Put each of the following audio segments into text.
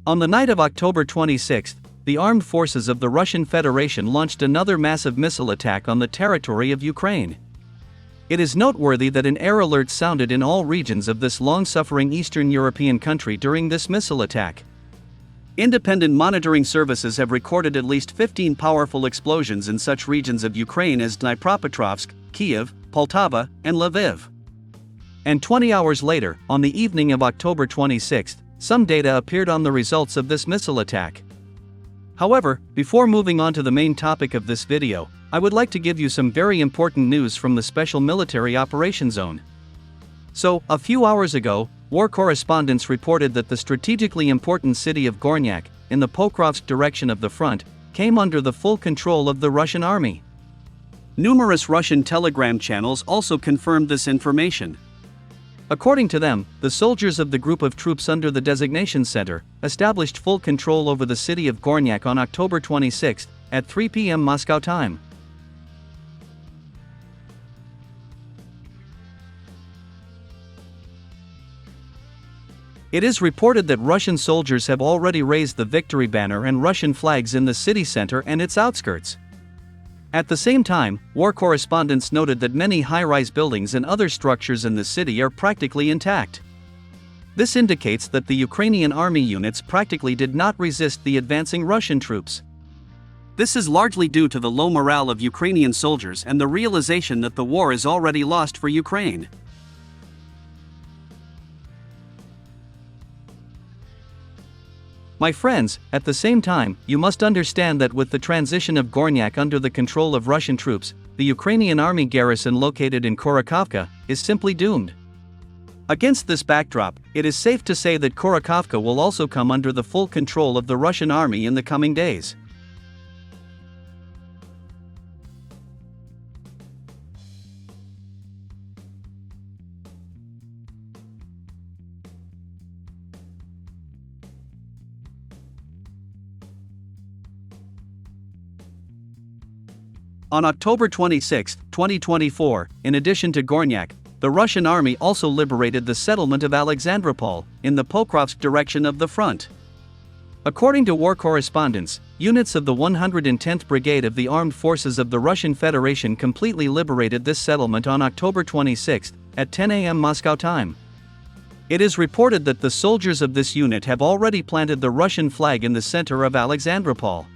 On the night of October 26, the armed forces of the Russian Federation launched another massive missile attack on the territory of Ukraine. It is noteworthy that an air alert sounded in all regions of this long-suffering Eastern European country during this missile attack. Independent monitoring services have recorded at least 15 powerful explosions in such regions of Ukraine as Dnipropetrovsk, Kiev, Poltava, and Lviv. And 20 hours later, on the evening of October 26, some data appeared on the results of this missile attack. However, before moving on to the main topic of this video, I would like to give you some very important news from the Special Military Operations Zone. So, a few hours ago, war correspondents reported that the strategically important city of Gornak, in the Pokrovsk direction of the front, came under the full control of the Russian army. Numerous Russian telegram channels also confirmed this information. According to them, the soldiers of the group of troops under the designation center established full control over the city of Gornak on October 26 at 3 p.m. Moscow time. It is reported that Russian soldiers have already raised the victory banner and Russian flags in the city center and its outskirts. At the same time, war correspondents noted that many high-rise buildings and other structures in the city are practically intact. This indicates that the Ukrainian army units practically did not resist the advancing Russian troops. This is largely due to the low morale of Ukrainian soldiers and the realization that the war is already lost for Ukraine. My friends, at the same time, you must understand that with the transition of Gornak under the control of Russian troops, the Ukrainian army garrison located in Korokovka is simply doomed. Against this backdrop, it is safe to say that Korokovka will also come under the full control of the Russian army in the coming days. On October 26, 2024, in addition to Gornak, the Russian army also liberated the settlement of Alexandra Paul, in the Pokrovsk direction of the front. According to war correspondents, units of the 110th Brigade of the Armed Forces of the Russian Federation completely liberated this settlement on October 26 at 10 a.m. Moscow time. It is reported that the soldiers of this unit have already planted the Russian flag in the center of Alexandra Paul.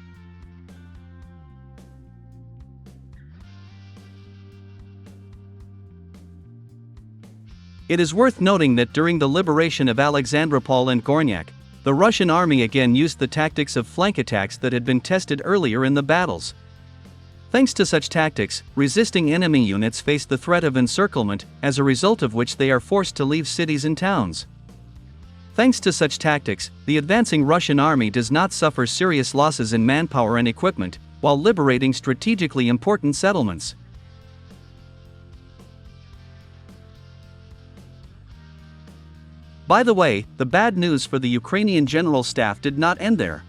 It is worth noting that during the liberation of Alexandra Paul and Gornak, the Russian army again used the tactics of flank attacks that had been tested earlier in the battles. Thanks to such tactics, resisting enemy units face the threat of encirclement, as a result of which they are forced to leave cities and towns. Thanks to such tactics, the advancing Russian army does not suffer serious losses in manpower and equipment, while liberating strategically important settlements. By the way, the bad news for the Ukrainian General Staff did not end there.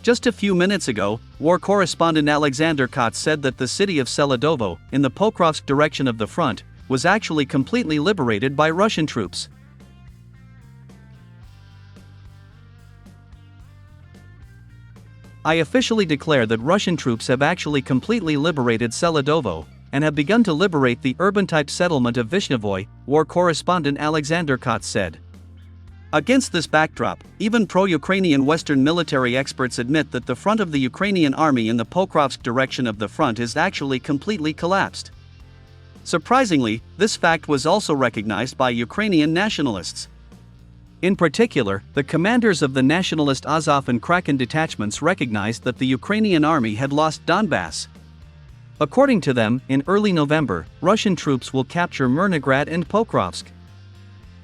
Just a few minutes ago, war correspondent Alexander Cott said that the city of Seladovo, in the Pokrovsk direction of the front, was actually completely liberated by Russian troops. I officially declare that Russian troops have actually completely liberated Seladovo, and have begun to liberate the urban-type settlement of Vishnevoy, war correspondent Alexander Cott said. Against this backdrop, even pro-Ukrainian Western military experts admit that the front of the Ukrainian army in the Pokrovsk direction of the front is actually completely collapsed. Surprisingly, this fact was also recognized by Ukrainian nationalists. In particular, the commanders of the nationalist Azov and Kraken detachments recognized that the Ukrainian army had lost Donbass. According to them, in early November, Russian troops will capture Mirnograd and Pokrovsk.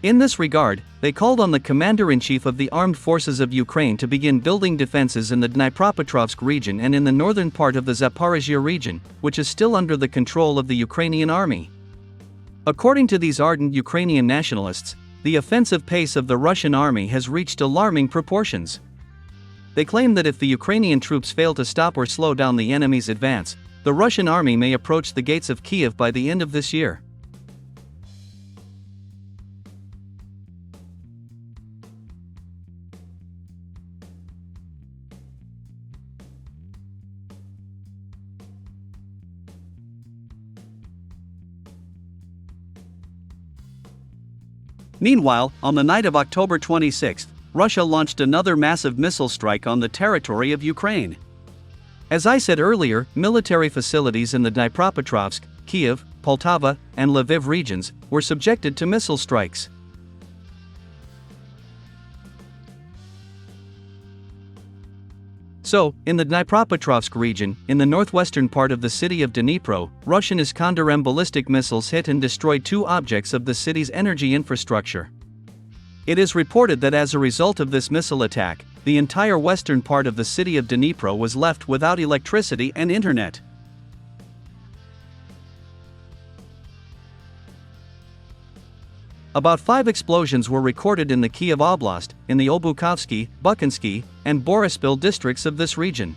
In this regard, they called on the commander-in-chief of the armed forces of Ukraine to begin building defenses in the Dnipropetrovsk region and in the northern part of the Zaporizhia region, which is still under the control of the Ukrainian army. According to these ardent Ukrainian nationalists, the offensive pace of the Russian army has reached alarming proportions. They claim that if the Ukrainian troops fail to stop or slow down the enemy's advance, the Russian army may approach the gates of Kiev by the end of this year. Meanwhile, on the night of October 26, Russia launched another massive missile strike on the territory of Ukraine. As I said earlier, military facilities in the Dnipropetrovsk, Kiev, Poltava, and Lviv regions were subjected to missile strikes. So, in the Dnipropetrovsk region, in the northwestern part of the city of Dnipro, Russian Iskander-M ballistic missiles hit and destroyed two objects of the city's energy infrastructure. It is reported that as a result of this missile attack, the entire western part of the city of Dnipro was left without electricity and internet. About 5 explosions were recorded in the Kiev Oblast, in the Obukovsky, Buchansky, and Boryspil districts of this region.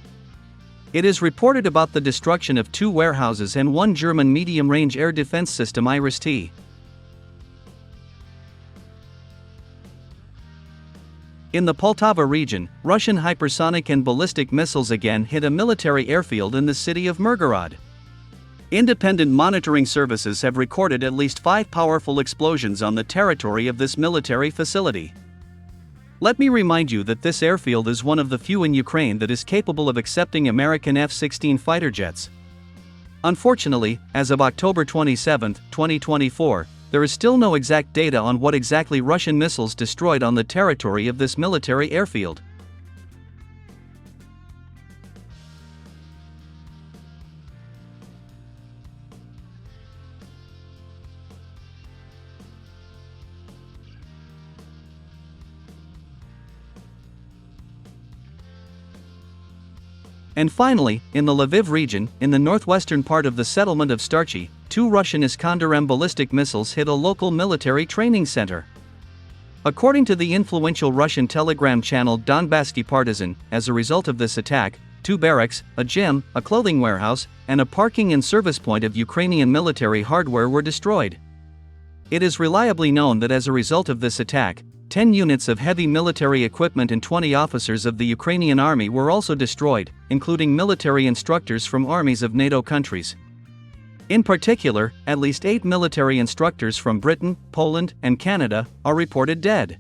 It is reported about the destruction of 2 warehouses and 1 German medium-range air defense system Iris-T. In the Poltava region, Russian hypersonic and ballistic missiles again hit a military airfield in the city of Mirgorod. Independent monitoring services have recorded at least 5 powerful explosions on the territory of this military facility. Let me remind you that this airfield is one of the few in Ukraine that is capable of accepting American F-16 fighter jets. Unfortunately, as of October 27, 2024, there is still no exact data on what exactly Russian missiles destroyed on the territory of this military airfield. And finally, in the Lviv region, in the northwestern part of the settlement of Starchy, 2 Russian Iskander-M ballistic missiles hit a local military training center. According to the influential Russian telegram channel Donbassky Partisan, as a result of this attack, 2 barracks, a gym, a clothing warehouse, and a parking and service point of Ukrainian military hardware were destroyed. It is reliably known that as a result of this attack, 10 units of heavy military equipment and 20 officers of the Ukrainian army were also destroyed, including military instructors from armies of NATO countries. In particular, at least 8 military instructors from Britain, Poland, and Canada are reported dead.